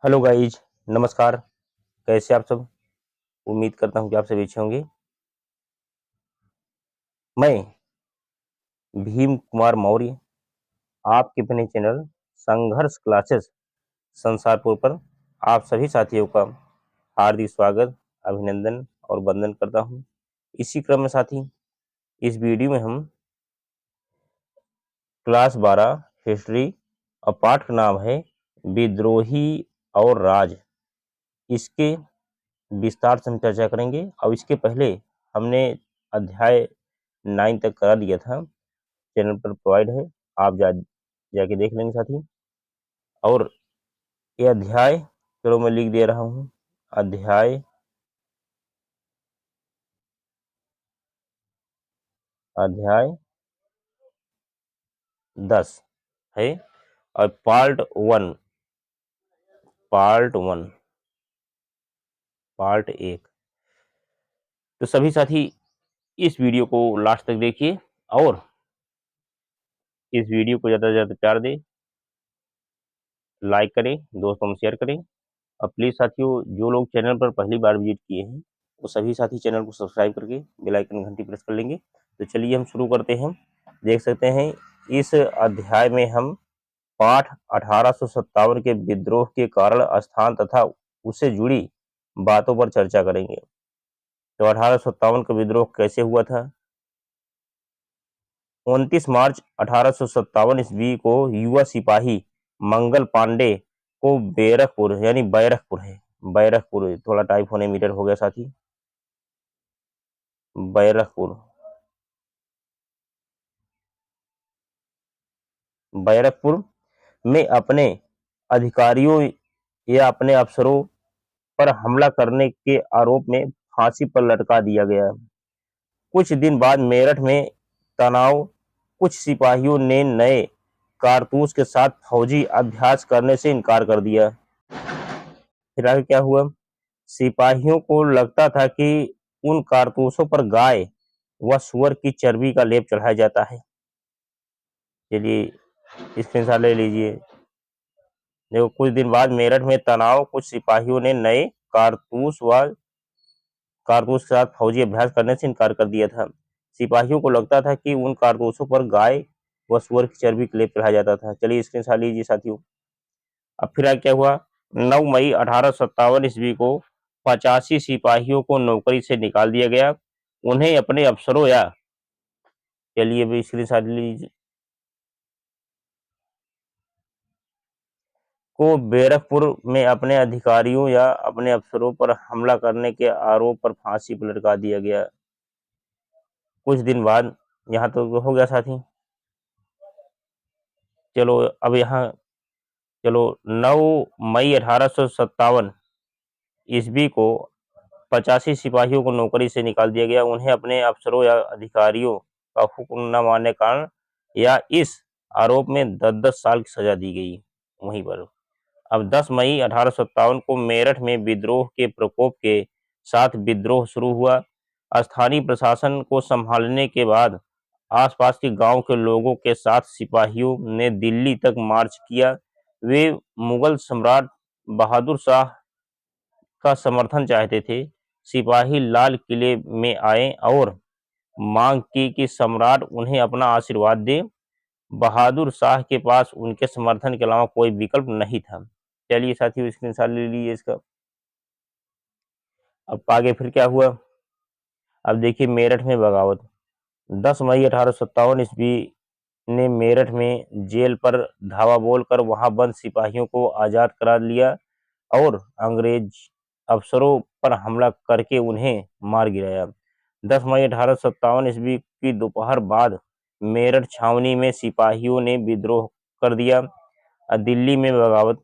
Hello guys, नमस्कार। कैसे आप सब? उम्मीद करता हूँ कि आप सभी अच्छे होंगे। मैं भीम कुमार मौर्य आपके अपने चैनल संघर्ष क्लासेस संसारपुर पर आप सभी साथियों का हार्दिक स्वागत, अभिनंदन और वंदन करता हूँ। इसी क्रम में साथी, इस वीडियो में हम क्लास 12 हिस्ट्री और पाठ का नाम है विद्रोही और राज। इसके विस्तार से हम चर्चा करेंगे और इसके पहले हमने अध्याय 9 तक करा दिया था, चैनल पर प्रोवाइड है, आप जाके देख लेंगे साथी। और ये अध्याय, चलो मैं लिख दे रहा हूँ, अध्याय अध्याय 10 है और पार्ट 1। तो सभी साथी इस वीडियो को लास्ट तक देखिए और इस वीडियो को ज़्यादा से ज़्यादा प्यार दें, लाइक करें, दोस्तों में शेयर करें। और प्लीज़ साथियों, जो लोग चैनल पर पहली बार विजिट किए हैं वो सभी साथी चैनल को सब्सक्राइब करके बेल आइकन घंटी प्रेस कर लेंगे। तो चलिए हम शुरू करते हैं। देख सकते हैं इस अध्याय में हम पाठ 1857 के विद्रोह के कारण, स्थान तथा उससे जुड़ी बातों पर चर्चा करेंगे। तो 1857 का विद्रोह कैसे हुआ था? 29 मार्च 1857 ईस्वी को युवा सिपाही मंगल पांडे को बैरकपुर, यानी बैरकपुर है, बैरकपुर, थोड़ा टाइप होने मीटर हो गया साथी, बैरकपुर, बैरकपुर में अपने अधिकारियों या अपने अफसरों पर हमला करने के आरोप में फांसी पर लटका दिया गया। कुछ दिन बाद मेरठ में तनाव, कुछ सिपाहियों ने नए कारतूस के साथ फौजी अभ्यास करने से इनकार कर दिया। फिर आगे क्या हुआ? सिपाहियों को लगता था कि उन कारतूसों पर गाय व सुअर की चर्बी का लेप चढ़ाया जाता है। चलिए स्क्रीनशॉट ले लीजिए। देखो, कुछ दिन बाद मेरठ में तनाव, कुछ सिपाहियों ने नए कारतूस के साथ फौजी अभ्यास करने से इनकार कर दिया था। सिपाहियों को लगता था कि उन कारतूसों पर गाय व सुअर की चर्बी का लेप चढ़ाया जाता था। चलिए स्क्रीनशॉट लीजिए साथियों। अब फिर आगे क्या हुआ? 9 मई 1857 ईस्वी को 85 सिपाहियों को नौकरी से निकाल दिया गया। उन्हें अपने अफसरों या, चलिए भी स्क्रीनशॉट लीजिए, को बैरकपुर में अपने अधिकारियों या अपने अफसरों पर हमला करने के आरोप पर फांसी पर लटका दिया गया। कुछ दिन बाद, यहाँ तो हो गया साथी। चलो अब यहाँ, चलो 9 मई 1857 ईस्वी को 85 सिपाहियों को नौकरी से निकाल दिया गया। उन्हें अपने अफसरों या अधिकारियों का हुक्म न मानने के कारण या इस आरोप में 10-10 साल की सजा दी गई। वहीं पर अब 10 मई 1857 को मेरठ में विद्रोह के प्रकोप के साथ विद्रोह शुरू हुआ। स्थानीय प्रशासन को संभालने के बाद आसपास के गांव के लोगों के साथ सिपाहियों ने दिल्ली तक मार्च किया। वे मुगल सम्राट बहादुर शाह का समर्थन चाहते थे। सिपाही लाल किले में आए और मांग की कि सम्राट उन्हें अपना आशीर्वाद दे। बहादुर शाह के पास उनके समर्थन के अलावा कोई विकल्प नहीं था। चलिए साथियों स्क्रीनशॉट ले लीजिए इसका। अब आगे फिर क्या हुआ? अब देखिए मेरठ में बगावत। 10 मई 1857 ईस्वी ने मेरठ में जेल पर धावा बोलकर वहां बंद सिपाहियों को आजाद करा लिया और अंग्रेज अफसरों पर हमला करके उन्हें मार गिराया। 10 मई 1857 ईस्वी की दोपहर बाद मेरठ छावनी में सिपाहियों ने विद्रोह कर दिया। दिल्ली में बगावत।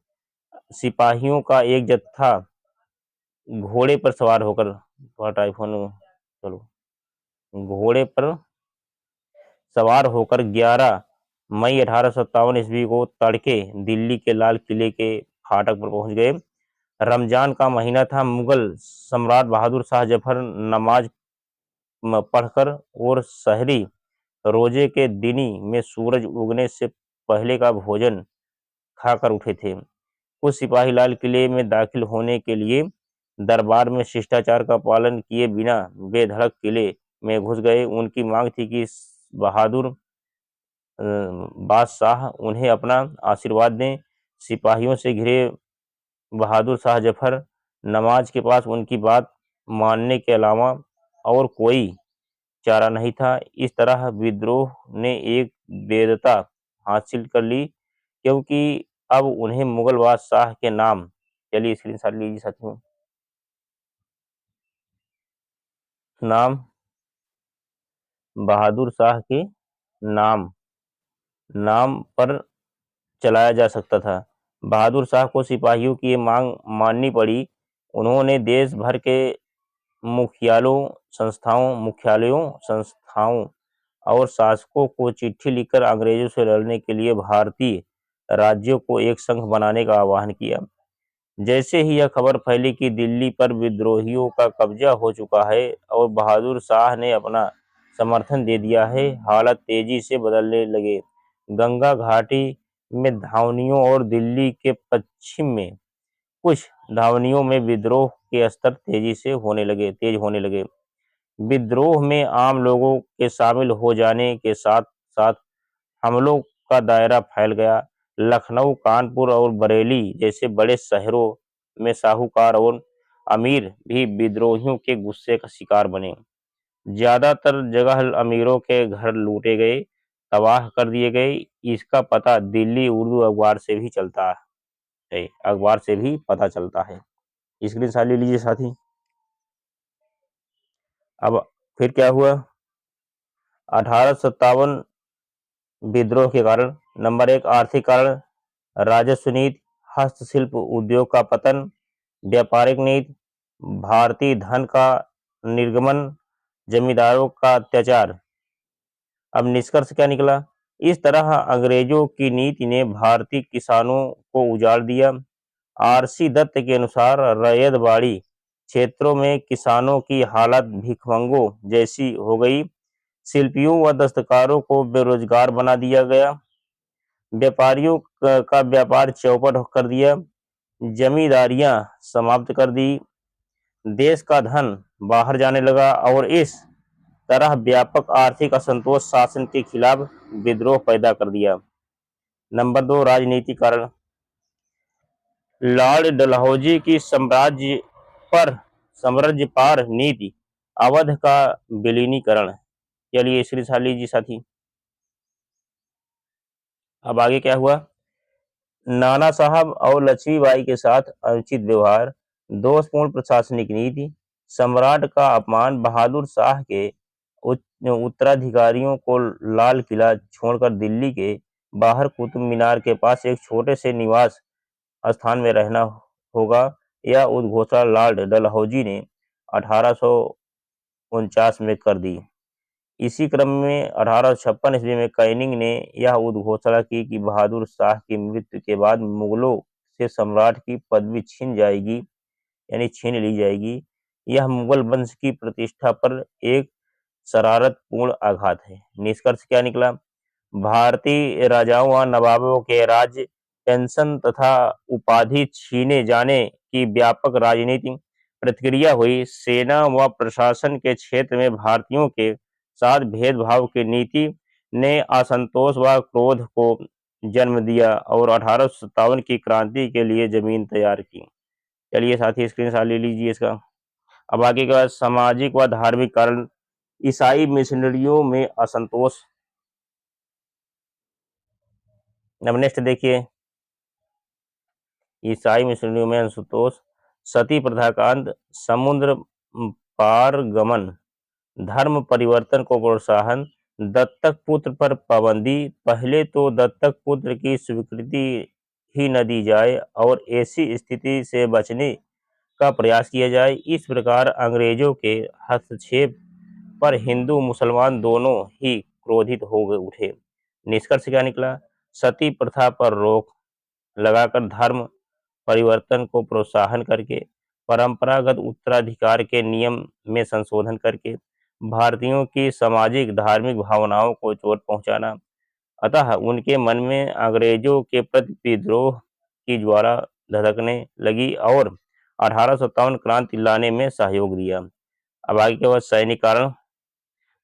सिपाहियों का एक जत्था घोड़े पर सवार होकर, थोड़ा टाइफोन, चलो, घोड़े पर सवार होकर 11 मई 1857 ईस्वी को तड़के दिल्ली के लाल किले के फाटक पर पहुंच गए। रमजान का महीना था। मुगल सम्राट बहादुर शाह जफर नमाज पढ़कर और शहरी रोजे के दिनी में सूरज उगने से पहले का भोजन खाकर उठे थे। कुछ सिपाही लाल किले में दाखिल होने के लिए दरबार में शिष्टाचार का पालन किए बिना बेधड़क किले में घुस गए। उनकी मांग थी कि बहादुर बादशाह उन्हें अपना आशीर्वाद दें। सिपाहियों से घिरे बहादुर शाह जफर नवाज के पास उनकी बात मानने के अलावा और कोई चारा नहीं था। इस तरह विद्रोह ने एक वैधता हासिल कर ली, क्योंकि अब उन्हें मुगल बादशाह के नाम, चलिए स्क्रीनशॉट लीजिए साथियों, नाम बहादुर शाह के नाम नाम पर चलाया जा सकता था। बहादुर शाह को सिपाहियों की ये मांग माननी पड़ी। उन्होंने देश भर के मुख्यालयों संस्थाओं और शासकों को चिट्ठी लिखकर अंग्रेजों से लड़ने के लिए भारतीय राज्यों को एक संघ बनाने का आह्वान किया। जैसे ही यह खबर फैली कि दिल्ली पर विद्रोहियों का कब्जा हो चुका है और बहादुर शाह ने अपना समर्थन दे दिया है, हालात तेजी से बदलने लगे। गंगा घाटी में धावनियों और दिल्ली के पश्चिम में कुछ धावनियों में विद्रोह के स्तर तेज होने लगे। विद्रोह में आम लोगों के शामिल हो जाने के साथ साथ हमलों का दायरा फैल गया। लखनऊ, कानपुर और बरेली जैसे बड़े शहरों में साहूकार और अमीर भी विद्रोहियों के गुस्से का शिकार बने। ज्यादातर जगह अमीरों के घर लूटे गए, तबाह कर दिए गए। इसका पता दिल्ली उर्दू अखबार से भी चलता है, अखबार से भी पता चलता है। स्क्रीनशॉट ले लीजिए साथी। अब फिर क्या हुआ? 1857 विद्रोह के कारण। नंबर 1, आर्थिक कारण, राजस्व नीति, हस्तशिल्प उद्योग का पतन, व्यापारिक नीति, भारतीय धन का निर्गमन, जमींदारों का अत्याचार। अब निष्कर्ष क्या निकला? इस तरह अंग्रेजों की नीति ने भारतीय किसानों को उजाड़ दिया। आरसी दत्त के अनुसार रैयतवाड़ी क्षेत्रों में किसानों की हालत भिखमंगों जैसी हो गई। शिल्पियों व दस्तकारों को बेरोजगार बना दिया गया। व्यापारियों का व्यापार चौपट कर दिया। जमींदारियां समाप्त कर दी। देश का धन बाहर जाने लगा और इस तरह व्यापक आर्थिक असंतोष शासन के खिलाफ विद्रोह पैदा कर दिया। नंबर 2, राजनीतिक कारण। लॉर्ड डलहौजी की साम्राज्यपार नीति, अवध का विलीनीकरण। चलिए स्क्रीनशॉट लीजिए साथी। अब आगे क्या हुआ? नाना साहब और लक्ष्मीबाई के साथ अनुचित व्यवहार, दोषपूर्ण प्रशासनिक नीति, सम्राट का अपमान, बहादुर शाह के उत्तराधिकारियों को लाल किला छोड़कर दिल्ली के बाहर कुतुब मीनार के पास एक छोटे से निवास स्थान में रहना होगा। यह उद्घोषणा लॉर्ड डलहौजी ने 1849 में कर दी। इसी क्रम में 1856 ईस्वी में कैनिंग ने यह उद्घोषणा की कि बहादुर शाह की मृत्यु के बाद मुगलों से सम्राट की पदवी छीन ली जाएगी। यह मुगल वंश की प्रतिष्ठा पर एक शरारतपूर्ण आघात है। निष्कर्ष क्या निकला? भारतीय राजाओं व नवाबों के राज्य, पेंशन तथा उपाधि छीने जाने की व्यापक राजनीतिक प्रतिक्रिया हुई। सेना व प्रशासन के क्षेत्र में भारतीयों के साथ भेदभाव की नीति ने असंतोष व क्रोध को जन्म दिया और 1857 की क्रांति के लिए जमीन तैयार की। चलिए साथी स्क्रीनशॉट ले लीजिए इसका। अब आगे का सामाजिक व धार्मिक कारण। ईसाई मिशनरियों में असंतोष। अब नेक्स्ट देखिए, ईसाई मिशनरियों में असंतोष, सती प्रथा का अंत, समुद्र पार गमन, धर्म परिवर्तन को प्रोत्साहन, दत्तक पुत्र पर पाबंदी। पहले तो दत्तक पुत्र की स्वीकृति ही न दी जाए और ऐसी स्थिति से बचने का प्रयास किया जाए। इस प्रकार अंग्रेजों के हस्तक्षेप पर हिंदू मुसलमान दोनों ही क्रोधित हो गए उठे। निष्कर्ष क्या निकला? सती प्रथा पर रोक लगाकर, धर्म परिवर्तन को प्रोत्साहन करके, परंपरागत उत्तराधिकार के नियम में संशोधन करके भारतीयों की सामाजिक धार्मिक भावनाओं को चोट पहुंचाना। अतः उनके मन में अंग्रेजों के प्रति विद्रोह की ज्वाला धधकने लगी और 1857 क्रांति लाने में सहयोग दिया। अब आगे के बाद सैनिक कारण,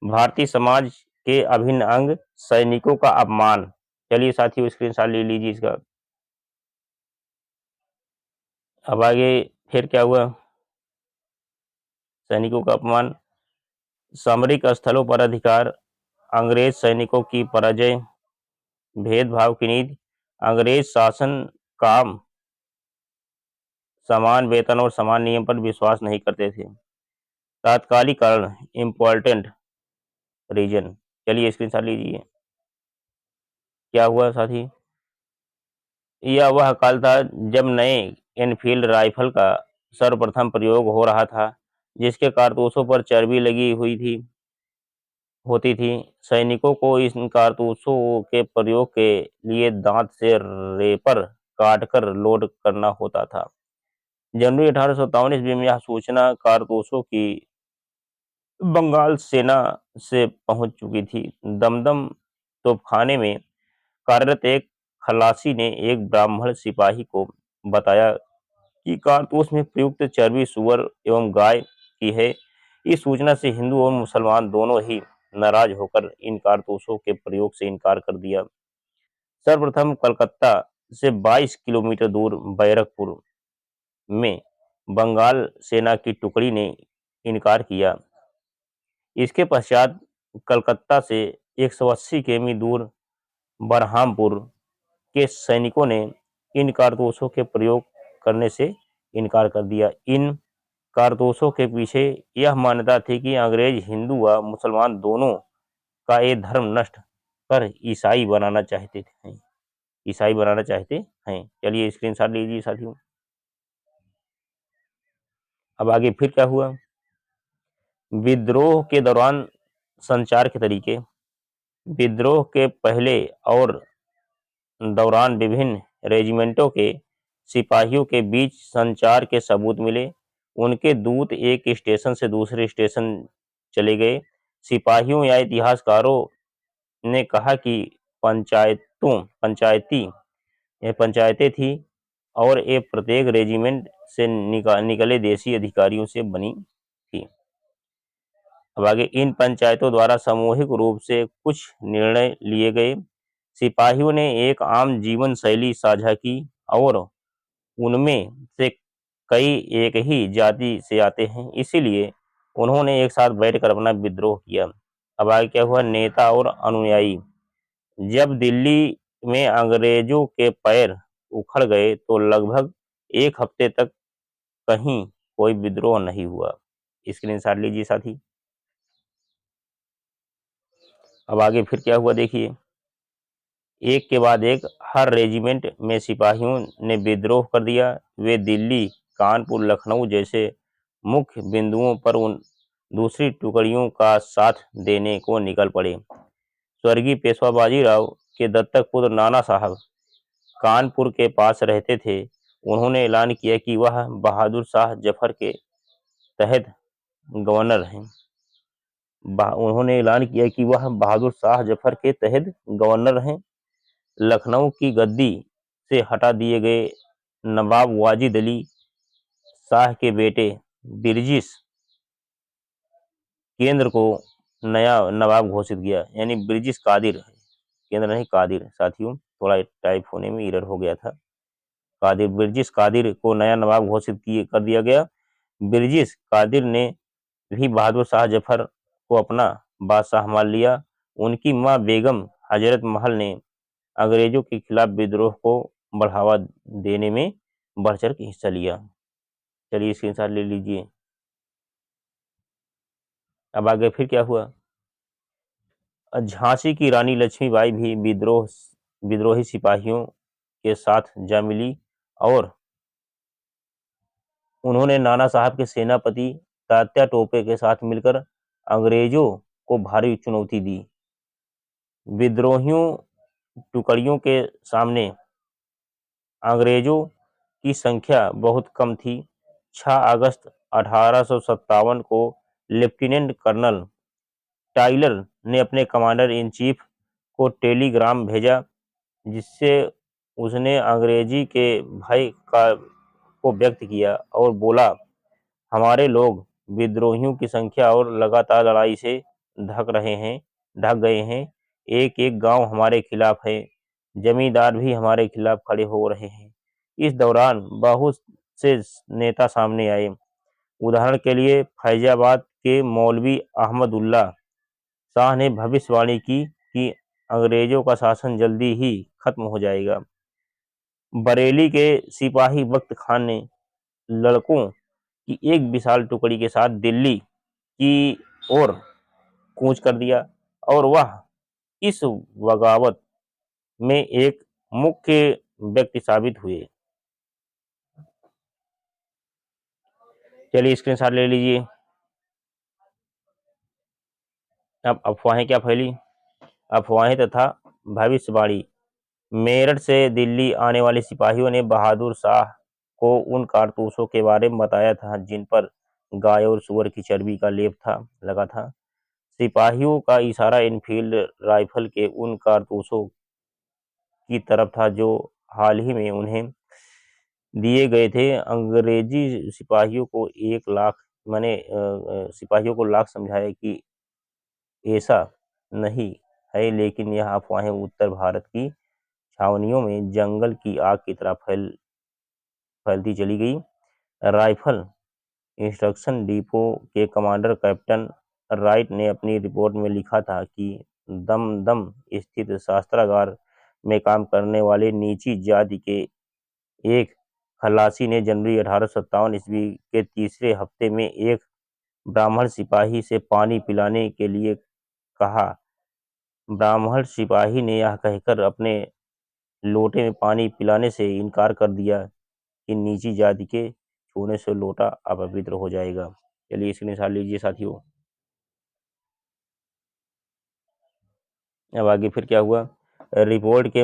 भारतीय समाज के अभिन्न अंग, सैनिकों का अपमान। चलिए साथियों स्क्रीनशॉट ले लीजिए इसका। अब आगे फिर क्या हुआ, सैनिकों का अपमान, सामरिक स्थलों पर अधिकार, अंग्रेज सैनिकों की पराजय, भेदभाव की नीति, अंग्रेज शासन काम समान वेतन और समान नियम पर विश्वास नहीं करते थे। तात्कालिक कारण, इम्पोर्टेंट रीजन। चलिए स्क्रीनशॉट लीजिए। क्या हुआ साथी, यह वह काल था जब नए एनफील्ड राइफल का सर्वप्रथम प्रयोग हो रहा था, जिसके कारतूसों पर चर्बी लगी हुई थी होती थी। सैनिकों को इन कारतूसों के प्रयोग के लिए दांत से रेपर काटकर लोड करना होता था। जनवरी 1857 ईस्वी में यह सूचना कारतूसों की बंगाल सेना से पहुंच चुकी थी। दमदम तोपखाने में कार्यरत एक खलासी ने एक ब्राह्मण सिपाही को बताया कि कारतूस में प्रयुक्त चर्बी सूअर एवं गाय की है। इस सूचना से हिंदू और मुसलमान दोनों ही नाराज होकर इन कारतूसों के प्रयोग से इनकार कर दिया। सर्वप्रथम कलकत्ता से 22 किलोमीटर दूर बैरकपुर में बंगाल सेना की टुकड़ी ने इनकार किया। इसके पश्चात कलकत्ता से 180 किमी दूर बरहामपुर के सैनिकों ने इन कारतूसों के प्रयोग करने से इनकार कर दिया। इन कारतूसों के पीछे यह मान्यता थी कि अंग्रेज हिंदू व मुसलमान दोनों का ये धर्म नष्ट कर ईसाई बनाना चाहते हैं। चलिए स्क्रीनशॉट लीजिए साथियों। अब आगे फिर क्या हुआ, विद्रोह के दौरान संचार के तरीके, विद्रोह के पहले और दौरान विभिन्न रेजिमेंटों के सिपाहियों के बीच संचार के सबूत मिले। उनके दूत एक स्टेशन से दूसरे स्टेशन चले गए। सिपाहियों या इतिहासकारों ने कहा कि पंचायतें थी और ये प्रत्येक रेजिमेंट से निकले देसी अधिकारियों से बनी थी। अब आगे, इन पंचायतों द्वारा सामूहिक रूप से कुछ निर्णय लिए गए। सिपाहियों ने एक आम जीवन शैली साझा की और उनमें से कई एक ही जाति से आते हैं, इसीलिए उन्होंने एक साथ बैठकर अपना विद्रोह किया। अब आगे क्या हुआ, नेता और अनुयायी, जब दिल्ली में अंग्रेजों के पैर उखड़ गए तो लगभग एक हफ्ते तक कहीं कोई विद्रोह नहीं हुआ। स्क्रीनशॉट लीजिए साथी। अब आगे फिर क्या हुआ देखिए, एक के बाद एक हर रेजिमेंट में सिपाहियों ने विद्रोह कर दिया। वे दिल्ली, कानपुर, लखनऊ जैसे मुख्य बिंदुओं पर उन दूसरी टुकड़ियों का साथ देने को निकल पड़े। स्वर्गीय पेशवा बाजीराव के दत्तक पुत्र नाना साहब कानपुर के पास रहते थे। उन्होंने ऐलान किया कि वह बहादुर शाह जफर के तहत गवर्नर हैं। उन्होंने ऐलान किया कि वह बहादुर शाह जफर के तहत गवर्नर हैं। लखनऊ की गद्दी से हटा दिए गए नवाब वाजिद अली शाह के बेटे बिरजिस केंद्र को नया नवाब घोषित किया, यानी बिरजिस कादिर, केंद्र नहीं कादिर साथियों, थोड़ा टाइप होने में एरर हो गया था। कादिर, बिरजिस कादिर को नया नवाब घोषित कर दिया गया। बिरजिस कादिर ने भी बहादुर शाह जफर को अपना बादशाह मान लिया। उनकी मां बेगम हजरत महल ने अंग्रेजों के खिलाफ विद्रोह को बढ़ावा देने में बढ़-चढ़ के हिस्सा लिया। चलिए स्क्रीनशॉट ले लीजिए। अब आगे फिर क्या हुआ, झांसी की रानी लक्ष्मीबाई भी विद्रोही सिपाहियों के साथ जा मिली और उन्होंने नाना साहब के सेनापति तात्या टोपे के साथ मिलकर अंग्रेजों को भारी चुनौती दी। विद्रोहियों टुकड़ियों के सामने अंग्रेजों की संख्या बहुत कम थी। 6 अगस्त 1857 को लेफ्टिनेंट कर्नल टाइलर ने अपने कमांडर इन चीफ को टेलीग्राम भेजा, जिससे उसने अंग्रेजी के भय का को व्यक्त किया और बोला, हमारे लोग विद्रोहियों की संख्या और लगातार लड़ाई से ढक गए हैं। एक एक गांव हमारे खिलाफ है, जमींदार भी हमारे खिलाफ खड़े हो रहे हैं। इस दौरान बहुत से नेता सामने आए। उदाहरण के लिए फैजाबाद के मौलवी अहमदुल्ला शाह ने भविष्यवाणी की कि अंग्रेजों का शासन जल्दी ही खत्म हो जाएगा। बरेली के सिपाही वक्त खान ने लड़कों की एक विशाल टुकड़ी के साथ दिल्ली की ओर कूच कर दिया और वह इस बगावत में एक मुख्य व्यक्ति साबित हुए। चलिए स्क्रीनशॉट ले लीजिए। अब अफवाहें क्या फैली? अफवाहें तथा भविष्यवाणी। मेरठ से दिल्ली आने वाले सिपाहियों ने बहादुर शाह को उन कारतूसों के बारे में बताया था जिन पर गाय और सुअर की चर्बी का लेप लगा था। सिपाहियों का इशारा इनफील्ड राइफल के उन कारतूसों की तरफ था जो हाल ही में उन्हें दिए गए थे। अंग्रेजी सिपाहियों को 1 लाख सिपाहियों को लाख समझाया कि ऐसा नहीं है, लेकिन यह अफवाहें उत्तर भारत की छावनियों में जंगल की आग की तरह फैलती चली गई। राइफल इंस्ट्रक्शन डिपो के कमांडर कैप्टन राइट ने अपनी रिपोर्ट में लिखा था कि दमदम स्थित शस्त्रागार में काम करने वाले नीची जाति के एक खलासी ने जनवरी 1857 ईस्वी के तीसरे हफ्ते में एक ब्राह्मण सिपाही से पानी पिलाने के लिए कहा। ब्राह्मण सिपाही ने यह कहकर अपने लोटे में पानी पिलाने से इनकार कर दिया कि नीची जाति के छूने से लोटा अपवित्र हो जाएगा। चलिए स्क्रीनशॉट लीजिए साथियों। अब आगे फिर क्या हुआ? रिपोर्ट के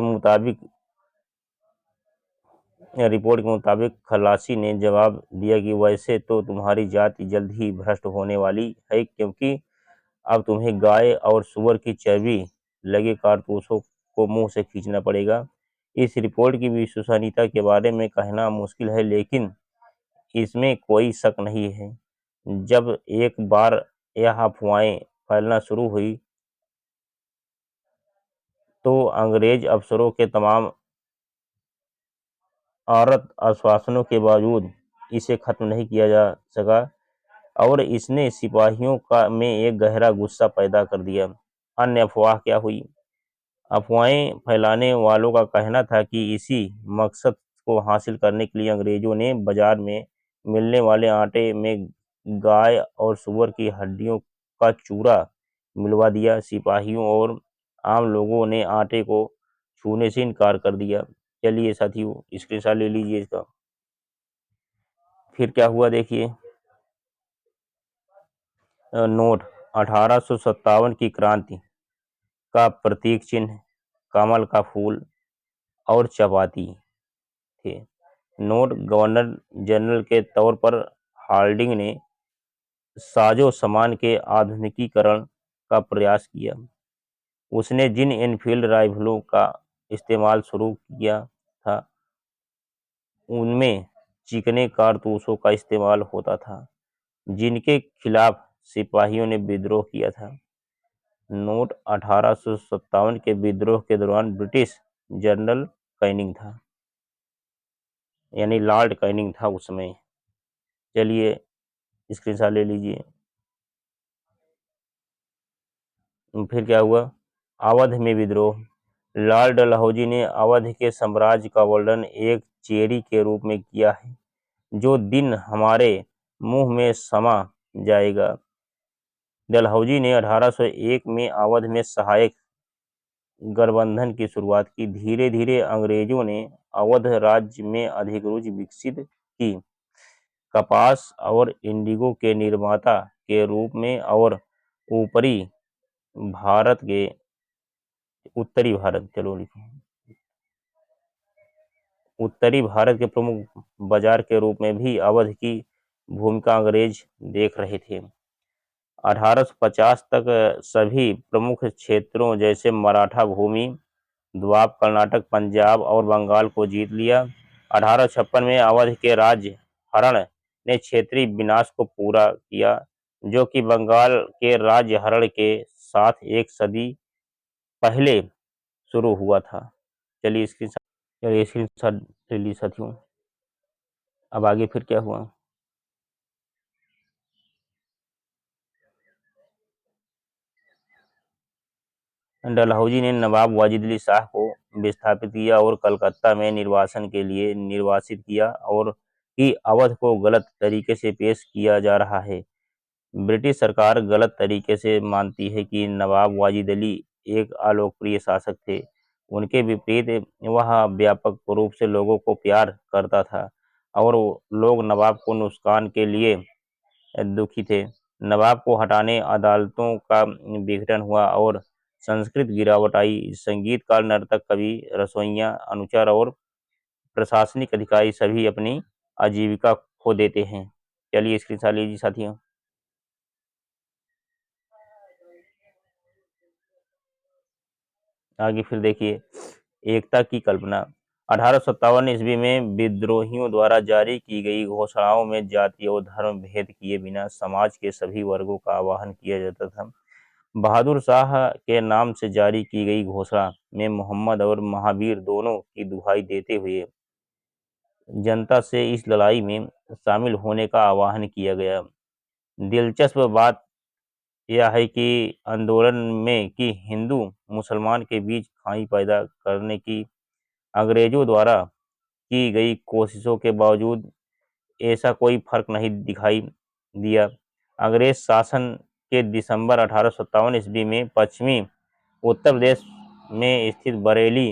मुताबिक खलासी ने जवाब दिया कि वैसे तो तुम्हारी जाति जल्द ही भ्रष्ट होने वाली है, क्योंकि अब तुम्हें गाय और सुअर की चर्बी लगे कारतूसों को मुंह से खींचना पड़ेगा। इस रिपोर्ट की विश्वसनीयता के बारे में कहना मुश्किल है, लेकिन इसमें कोई शक नहीं है। जब एक बार यह अफवाहें फैलना शुरू हुई तो अंग्रेज अफसरों के तमाम औरत आश्वासनों के बावजूद इसे खत्म नहीं किया जा सका और इसने सिपाहियों का में एक गहरा गुस्सा पैदा कर दिया। अन्य अफवाह क्या हुई? अफवाहें फैलाने वालों का कहना था कि इसी मकसद को हासिल करने के लिए अंग्रेजों ने बाजार में मिलने वाले आटे में गाय और सुअर की हड्डियों का चूरा मिलवा दिया। सिपाहियों और आम लोगों ने आटे को छूने से इनकार कर दिया। चलिए साथियों स्क्रीनशॉट ले लीजिए इसका। फिर क्या हुआ देखिए। नोट 1857 की क्रांति का प्रतीक चिन्ह कमल का फूल और चपाती थे। नोट गवर्नर जनरल के तौर पर हार्डिंग ने साजो सामान के आधुनिकीकरण का प्रयास किया। उसने जिन एनफील्ड राइफलों का इस्तेमाल शुरू किया था उनमें चिकने कारतूसों का इस्तेमाल होता था, जिनके खिलाफ सिपाहियों ने विद्रोह किया था। नोट 1857 के विद्रोह के दौरान ब्रिटिश जनरल कैनिंग था, यानी लॉर्ड कैनिंग था उस समय। चलिए स्क्रीनशॉट ले लीजिए। फिर क्या हुआ? अवध में विद्रोह। लॉर्ड डलहौजी ने अवध के साम्राज्य का वर्णन एक चेरी के रूप में किया है जो दिन हमारे मुंह में समा जाएगा। डलहौजी ने 1801 में अवध में सहायक गठबंधन की शुरुआत की। धीरे धीरे अंग्रेजों ने अवध राज्य में अधिक रुचि विकसित की। कपास और इंडिगो के निर्माता के रूप में और उत्तरी भारत के प्रमुख बाजार के रूप में भी अवध की भूमिका अंग्रेज देख रहे थे। 1850 तक सभी प्रमुख क्षेत्रों जैसे मराठा भूमि द्वाब, कर्नाटक, पंजाब और बंगाल को जीत लिया। 1856 में अवध के राज्य हरण ने क्षेत्रीय विनाश को पूरा किया, जो कि बंगाल के राज्य हरण के साथ एक सदी पहले शुरू हुआ था। चलिए इसके साथ चलिए साथियों, अब आगे फिर क्या हुआ। डलहौजी ने नवाब वाजिद अली शाह को विस्थापित किया और कलकत्ता में निर्वासन के लिए निर्वासित किया, और कि अवध को गलत तरीके से पेश किया जा रहा है। ब्रिटिश सरकार गलत तरीके से मानती है कि नवाब वाजिद अली एक अलोकप्रिय शासक थे। उनके विपरीत वह व्यापक रूप से लोगों को प्यार करता था, और लोग नवाब को नुकसान के लिए दुखी थे। नवाब को हटाने अदालतों का विघटन हुआ और संस्कृत गिरावट आई। संगीतकार, नर्तक, कवि, रसोइया, अनुचर और प्रशासनिक अधिकारी सभी अपनी आजीविका खो देते हैं। चलिए स्क्रीनशॉट लीजिए साथियों। आगे फिर देखिए, एकता की कल्पना। 1857 ईस्वी में विद्रोहियों द्वारा जारी की गई घोषणाओं में जाति और धर्म भेद किए बिना समाज के सभी वर्गों का आह्वान किया जाता था। बहादुर शाह के नाम से जारी की गई घोषणा में मोहम्मद और महावीर दोनों की दुहाई देते हुए जनता से इस लड़ाई में शामिल होने का आह्वान किया गया। दिलचस्प बात यह है कि आंदोलन में कि हिंदू मुसलमान के बीच खाई पैदा करने की अंग्रेजों द्वारा की गई कोशिशों के बावजूद ऐसा कोई फर्क नहीं दिखाई दिया। अंग्रेज शासन के दिसंबर 1857 ईस्वी में पश्चिमी उत्तर प्रदेश में स्थित बरेली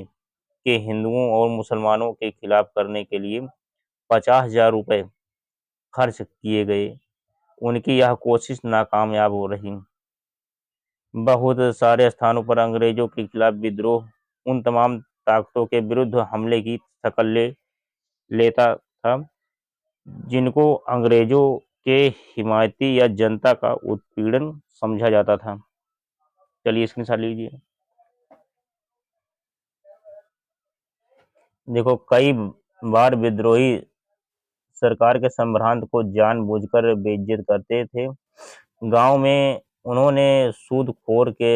के हिंदुओं और मुसलमानों के खिलाफ करने के लिए 50,000 रुपये खर्च किए गए। उनकी यह कोशिश नाकामयाब हो रही। बहुत सारे स्थानों पर अंग्रेजों के खिलाफ विद्रोह उन तमाम ताकतों के विरुद्ध हमले की शक्ल लेता था जिनको अंग्रेजों के हिमायती या जनता का उत्पीड़न समझा जाता था। चलिए स्क्रीनशॉट लीजिए। देखो, कई बार विद्रोही सरकार के संभ्रांत को जानबूझकर बेइज्जत करते थे। गांव में उन्होंने सूदखोर के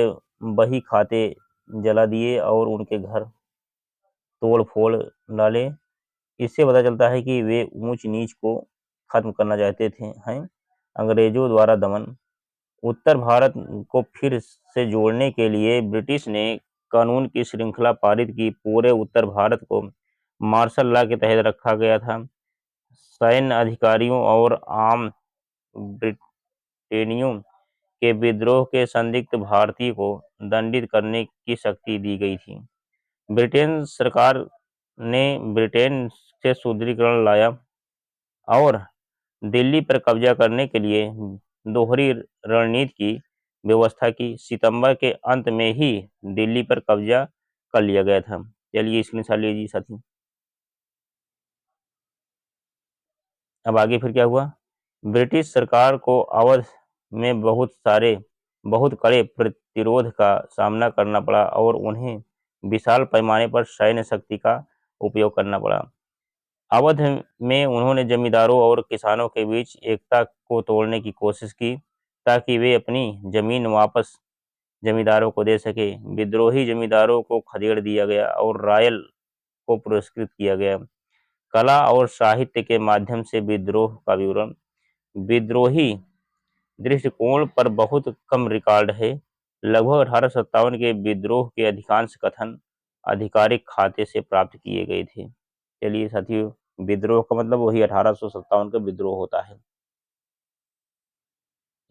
बही खाते जला दिए और उनके घर तोड़ फोड़ डाले। इससे पता चलता है कि वे ऊंच नीच को खत्म करना चाहते थे हैं। अंग्रेजों द्वारा दमन। उत्तर भारत को फिर से जोड़ने के लिए ब्रिटिश ने कानून की श्रृंखला पारित की। पूरे उत्तर भारत को मार्शल लॉ के तहत रखा गया था। सैन्य अधिकारियों और आम ब्रिटेनियों के विद्रोह के संदिग्ध भारतीय को दंडित करने की शक्ति दी गई थी। ब्रिटेन सरकार ने ब्रिटेन से सुदृढ़ीकरण लाया और दिल्ली पर कब्जा करने के लिए दोहरी रणनीति की व्यवस्था की। सितंबर के अंत में ही दिल्ली पर कब्जा कर लिया गया था। चलिए स्क्रीनशॉट लीजिए साथी। अब आगे फिर क्या हुआ। ब्रिटिश सरकार को अवध में बहुत कड़े प्रतिरोध का सामना करना पड़ा और उन्हें विशाल पैमाने पर सैन्य शक्ति का उपयोग करना पड़ा। अवध में उन्होंने जमींदारों और किसानों के बीच एकता को तोड़ने की कोशिश की ताकि वे अपनी जमीन वापस जमींदारों को दे सके। विद्रोही जमींदारों को खदेड़ दिया गया और रॉयल को पुरस्कृत किया गया। कला और साहित्य के माध्यम से विद्रोह का विवरण। विद्रोही दृष्टिकोण पर बहुत कम रिकॉर्ड है। लगभग 1857 के विद्रोह के अधिकांश कथन आधिकारिक खाते से प्राप्त किए गए थे। चलिए साथियों, विद्रोह का मतलब वही 1857 का विद्रोह होता है।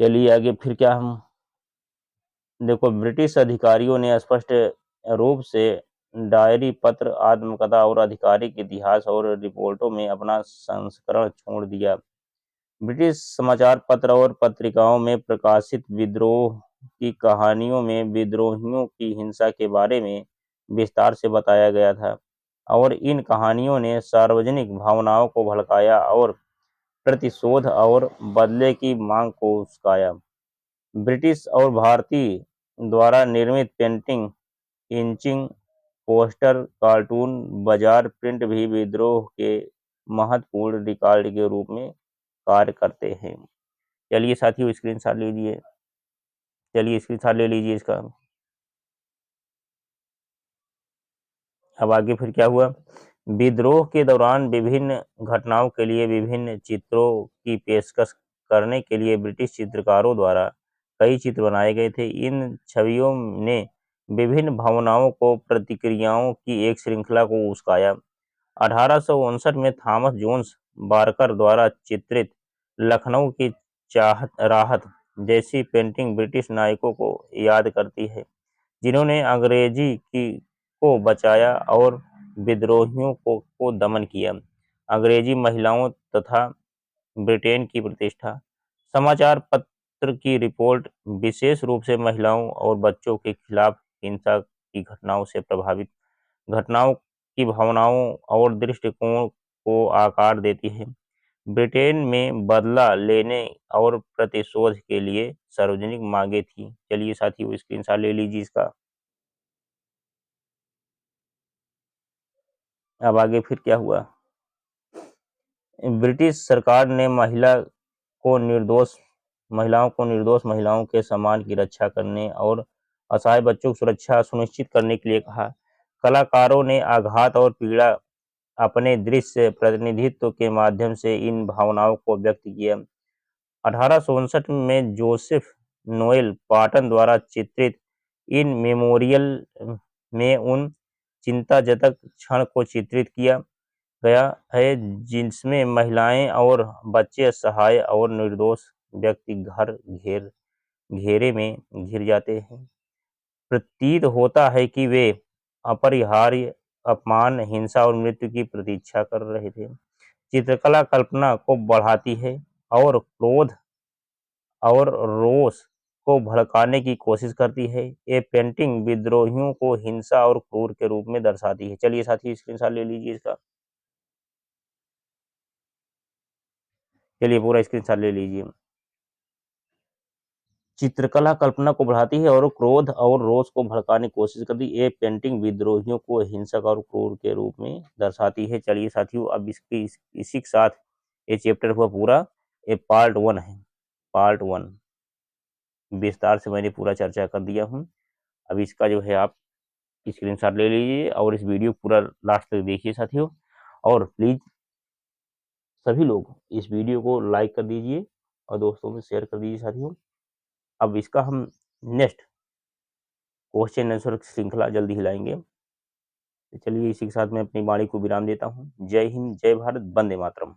चलिए आगे फिर क्या हम देखो, ब्रिटिश अधिकारियों ने स्पष्ट रूप से डायरी, पत्र, आत्मकथा और आधिकारिक इतिहास और रिपोर्टों में अपना संस्करण छोड़ दिया। ब्रिटिश समाचार पत्र और पत्रिकाओं में प्रकाशित विद्रोह की कहानियों में विद्रोहियों की हिंसा के बारे में विस्तार से बताया गया था, और इन कहानियों ने सार्वजनिक भावनाओं को भड़काया और प्रतिशोध और बदले की मांग को उकसाया। ब्रिटिश और भारतीय द्वारा निर्मित पेंटिंग, इंचिंग, पोस्टर, कार्टून, बाजार प्रिंट भी विद्रोह के महत्वपूर्ण रिकॉर्ड के रूप में कार्य करते हैं। चलिए साथियों स्क्रीनशॉट लीजिए। चलिए स्क्रीनशॉट ले लीजिए इसका। अब आगे फिर क्या हुआ? विद्रोह के दौरान विभिन्न घटनाओं के लिए विभिन्न चित्रों की पेशकश करने के लिए ब्रिटिश चित्रकारों द्वारा कई चित्र बनाए गए थे। इन छवियों ने विभिन्न भावनाओं को प्रतिक्रियाओं की एक श्रृंखला को उकसाया। 1859 में थॉमस जोन्स बारकर द्वारा चित्रित लखनऊ की चाहत राहत जैसी पेंटिंग ब्रिटिश नायकों को याद करती है, जिन्होंने अंग्रेजी की को बचाया और विद्रोहियों को दमन किया। अंग्रेजी महिलाओं तथा ब्रिटेन की प्रतिष्ठा। समाचार पत्र की रिपोर्ट विशेष रूप से महिलाओं और बच्चों के खिलाफ हिंसा की घटनाओं से प्रभावित घटनाओं की भावनाओं और दृष्टिकोण को आकार देती है। ब्रिटेन में बदला लेने और प्रतिशोध के लिए सार्वजनिक मांगे थी। चलिए साथियों स्क्रीनशॉट ले लीजिए इसका। अब आगे फिर क्या हुआ? ब्रिटिश सरकार ने महिलाओं को निर्दोष महिलाओं के सम्मान की रक्षा करने और असहाय बच्चों की सुरक्षा सुनिश्चित करने के लिए कहा। कलाकारों ने आघात और पीड़ा अपने दृश्य प्रतिनिधित्व के माध्यम से इन भावनाओं को व्यक्त किया। 1859 में जोसेफ नोएल पाटन द्वारा चित्रित इन मेमोरियल में उन चिंताजनक क्षण को चित्रित किया गया है जिसमें महिलाएं और बच्चे असहाय और निर्दोष व्यक्ति घेरे में घिर जाते हैं। प्रतीत होता है कि वे अपरिहार्य अपमान, हिंसा और मृत्यु की प्रतीक्षा कर रहे थे। चित्रकला कल्पना को बढ़ाती है और क्रोध और रोष को भड़काने की कोशिश करती है। ये पेंटिंग विद्रोहियों को हिंसा और क्रूर के रूप में दर्शाती है। चलिए साथी स्क्रीनशॉट ले लीजिए इसका। चलिए पूरा स्क्रीनशॉट ले लीजिए। चित्रकला कल्पना को बढ़ाती है और क्रोध और रोष को भड़काने की कोशिश करती है। ये पेंटिंग विद्रोहियों को हिंसक और क्रूर के रूप में दर्शाती है। चलिए साथियों अब इसी के साथ ये चैप्टर हुआ पूरा। ये पार्ट 1 है। पार्ट 1 विस्तार से मैंने पूरा चर्चा कर दिया हूँ। अब इसका जो है आप स्क्रीनशॉट ले लीजिए और इस वीडियो पूरा लास्ट तक देखिए साथियों। और प्लीज सभी लोग इस वीडियो को लाइक कर दीजिए और दोस्तों में शेयर कर दीजिए साथियों। अब इसका हम नेक्स्ट क्वेश्चन आंसर श्रृंखला जल्दी ही लाएंगे। तो चलिए इसी के साथ मैं अपनी वाणी को विराम देता हूँ। जय हिंद, जय भारत, वंदे मातरम।